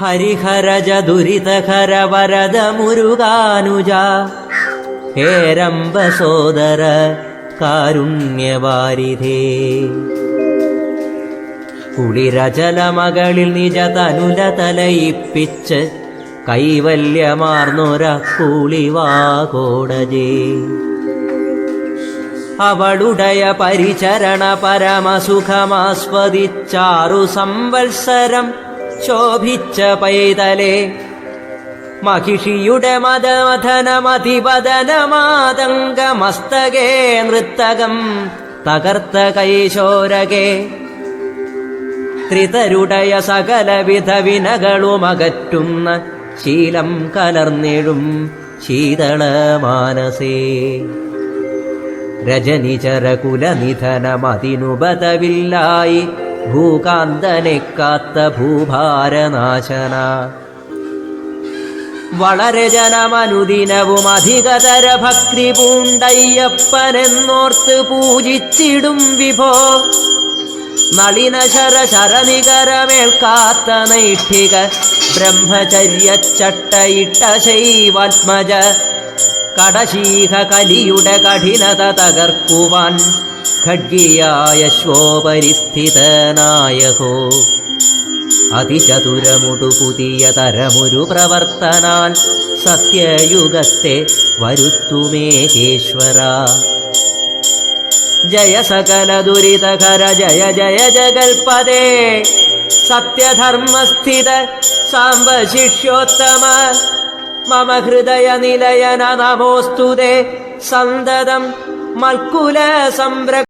ഹരിഹരജ ദുരിതഹര വരദ മുരുകാനുജ ഹേരംബ സോദര കാരുണ്യവാരിധേ. കുളിരചലമകളിൽ നിജ തനുല തലയിപ്പിച്ച് കൈവല്യമാർന്നൊര കൂളിവാകോടജേ. അവളുടയ പരിചരണ പരമസുഖമാസ്വദിച്ചാറു സംവത്സരം ശോഭിച്ച പൈതലേ. മഹിഷിയുടെ മദമഥനമതിപതനമാതംഗമസ്തകേ നൃത്തകം തകർത്ത കൈശോരകേ. ത്രിതരുടയ സകലവിധ വിനകളുമകറ്റുന്ന ശീലം കലർന്നിടും ശീതളമാനസേ. രജനിചരകുലനിധനമതിനുബതവില്ലായി ഭൂകാന്തനെ കാത്ത ഭൂഭാരനാശന. വളരെ ജനമനുദിനവും അധികതര ഭക്തി പൂണ്ടയ്യപ്പനെന്നോർത്ത് പൂജിച്ചിടും വിഭോ. നളിനശര ശരനികരമേൽക്കാത്ത നൈഷ്ഠിക ബ്രഹ്മചര്യച്ചട്ടയിട്ട ശൈവാത്മജ. കടശീഹ കലിയുടെ കഠിനത തകർക്കുവാൻ ഖഡ്ഗിയായ ശ്വോപരിസ്ഥിതനായഹോ. അതിചതുരമുടു പുതിയ തരമൊരു പ്രവർത്തനാൽ സത്യയുഗത്തെ വരുത്തുമേകേശ്വര. ജയ സകല ദുരിതകര ജയ ജയ ജഗൽപദേ. സത്യധർമ്മസ്ഥിത സാംബ ശിഷ്യോത്തമ മമ ഹൃദയ നിലയന നമോസ്തുതേ. സന്തതം മൽക്കുല സംര